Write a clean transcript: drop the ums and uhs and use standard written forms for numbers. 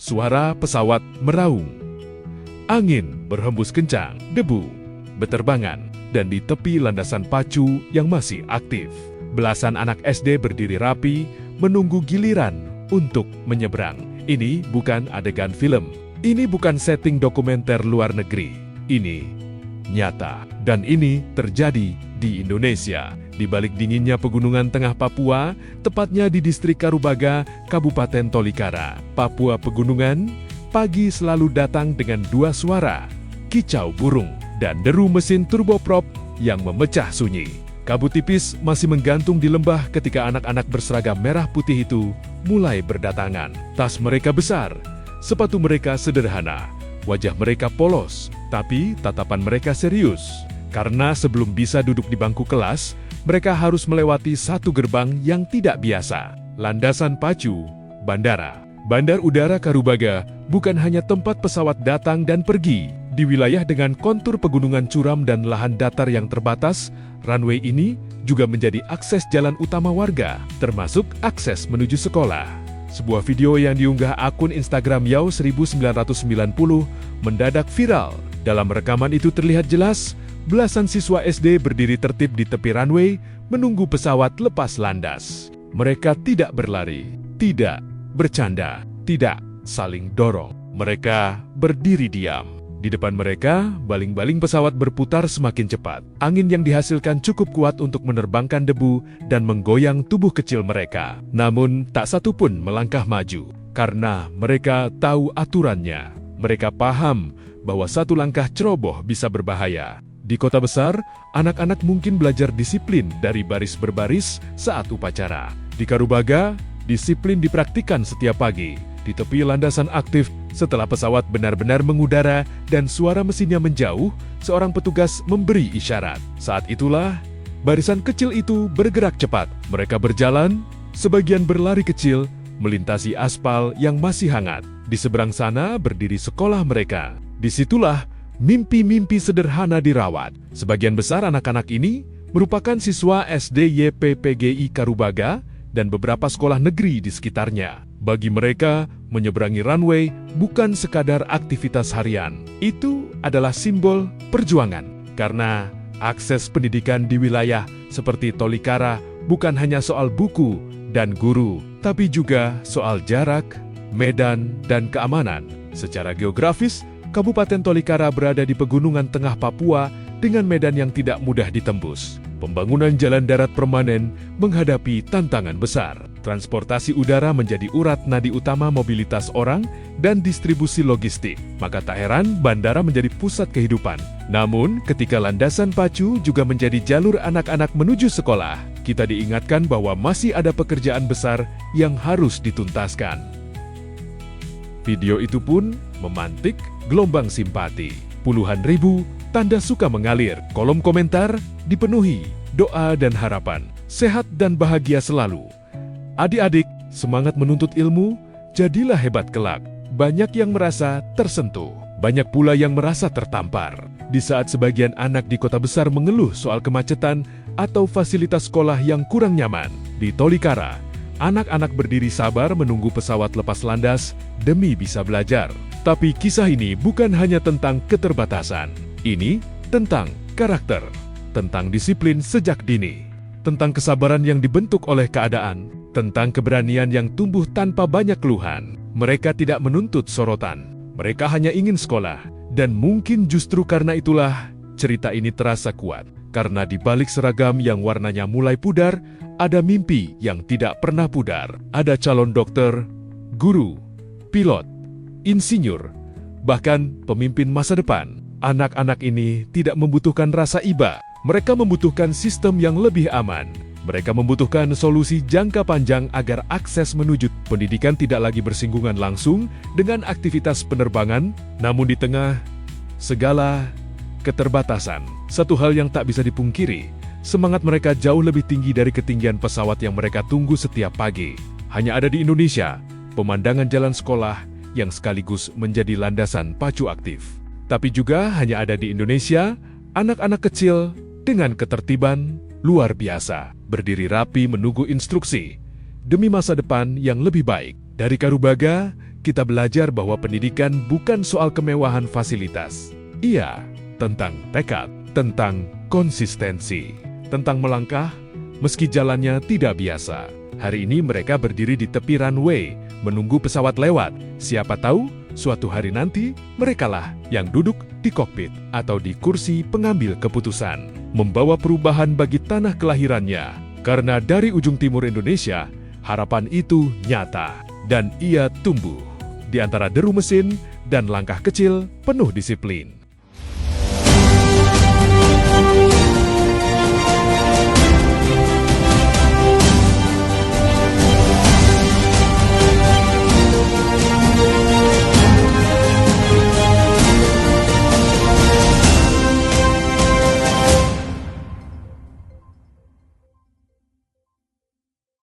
suara pesawat meraung. Angin berhembus kencang, debu beterbangan, dan di tepi landasan pacu yang masih aktif, belasan anak SD berdiri rapi, menunggu giliran untuk menyeberang. Ini bukan adegan film. Ini bukan setting dokumenter luar negeri. Ini nyata. Dan ini terjadi di Indonesia. Di balik dinginnya pegunungan tengah Papua, tepatnya di distrik Karubaga, Kabupaten Tolikara, Papua Pegunungan, pagi selalu datang dengan dua suara, kicau burung dan deru mesin turboprop yang memecah sunyi. Kabut tipis masih menggantung di lembah ketika anak-anak berseragam merah putih itu mulai berdatangan. Tas mereka besar, sepatu mereka sederhana, wajah mereka polos, tapi tatapan mereka serius. Karena sebelum bisa duduk di bangku kelas, mereka harus melewati satu gerbang yang tidak biasa. Landasan pacu, bandara. Bandar Udara Karubaga bukan hanya tempat pesawat datang dan pergi. Di wilayah dengan kontur pegunungan curam dan lahan datar yang terbatas, runway ini juga menjadi akses jalan utama warga, termasuk akses menuju sekolah. Sebuah video yang diunggah akun Instagram Yao 1990 mendadak viral. Dalam rekaman itu terlihat jelas, belasan siswa SD berdiri tertib di tepi runway, menunggu pesawat lepas landas. Mereka tidak berlari, tidak bercanda, tidak saling dorong. Mereka berdiri diam. Di depan mereka, baling-baling pesawat berputar semakin cepat. Angin yang dihasilkan cukup kuat untuk menerbangkan debu dan menggoyang tubuh kecil mereka. Namun, tak satu pun melangkah maju, karena mereka tahu aturannya. Mereka paham bahwa satu langkah ceroboh bisa berbahaya. Di kota besar, anak-anak mungkin belajar disiplin dari baris berbaris saat upacara. Di Karubaga, disiplin dipraktikkan setiap pagi. Di tepi landasan aktif, setelah pesawat benar-benar mengudara dan suara mesinnya menjauh, seorang petugas memberi isyarat. Saat itulah, barisan kecil itu bergerak cepat. Mereka berjalan, sebagian berlari kecil, melintasi aspal yang masih hangat. Di seberang sana berdiri sekolah mereka. Disitulah mimpi-mimpi sederhana dirawat. Sebagian besar anak-anak ini merupakan siswa SD YPPGI Karubaga dan beberapa sekolah negeri di sekitarnya. Bagi mereka, menyeberangi runway bukan sekadar aktivitas harian. Itu adalah simbol perjuangan. Karena akses pendidikan di wilayah seperti Tolikara bukan hanya soal buku dan guru, tapi juga soal jarak, medan, dan keamanan. Secara geografis, Kabupaten Tolikara berada di pegunungan tengah Papua dengan medan yang tidak mudah ditembus. Pembangunan jalan darat permanen menghadapi tantangan besar. Transportasi udara menjadi urat nadi utama mobilitas orang dan distribusi logistik. Maka tak heran bandara menjadi pusat kehidupan. Namun, ketika landasan pacu juga menjadi jalur anak-anak menuju sekolah, kita diingatkan bahwa masih ada pekerjaan besar yang harus dituntaskan. Video itu pun memantik gelombang simpati. Puluhan ribu tanda suka mengalir. Kolom komentar dipenuhi doa dan harapan. Sehat dan bahagia selalu. Adik-adik, semangat menuntut ilmu, jadilah hebat kelak. Banyak yang merasa tersentuh. Banyak pula yang merasa tertampar. Di saat sebagian anak di kota besar mengeluh soal kemacetan atau fasilitas sekolah yang kurang nyaman, di Tolikara, anak-anak berdiri sabar menunggu pesawat lepas landas demi bisa belajar. Tapi kisah ini bukan hanya tentang keterbatasan. Ini tentang karakter, tentang disiplin sejak dini, tentang kesabaran yang dibentuk oleh keadaan, tentang keberanian yang tumbuh tanpa banyak keluhan. Mereka tidak menuntut sorotan, mereka hanya ingin sekolah. Dan mungkin justru karena itulah cerita ini terasa kuat. Karena di balik seragam yang warnanya mulai pudar, ada mimpi yang tidak pernah pudar. Ada calon dokter, guru, pilot, insinyur, bahkan pemimpin masa depan. Anak-anak ini tidak membutuhkan rasa iba. Mereka membutuhkan sistem yang lebih aman. Mereka membutuhkan solusi jangka panjang agar akses menuju pendidikan tidak lagi bersinggungan langsung dengan aktivitas penerbangan, namun di tengah segala keterbatasan. Satu hal yang tak bisa dipungkiri, semangat mereka jauh lebih tinggi dari ketinggian pesawat yang mereka tunggu setiap pagi. Hanya ada di Indonesia, pemandangan jalan sekolah yang sekaligus menjadi landasan pacu aktif. Tapi juga hanya ada di Indonesia, anak-anak kecil dengan ketertiban luar biasa, berdiri rapi menunggu instruksi demi masa depan yang lebih baik. Dari Karubaga, kita belajar bahwa pendidikan bukan soal kemewahan fasilitas. Ia tentang tekad, tentang konsistensi, tentang melangkah meski jalannya tidak biasa. Hari ini mereka berdiri di tepi runway, menunggu pesawat lewat. Siapa tahu, suatu hari nanti, merekalah yang duduk di kokpit atau di kursi pengambil keputusan, membawa perubahan bagi tanah kelahirannya. Karena dari ujung timur Indonesia, harapan itu nyata, dan ia tumbuh di antara deru mesin dan langkah kecil penuh disiplin.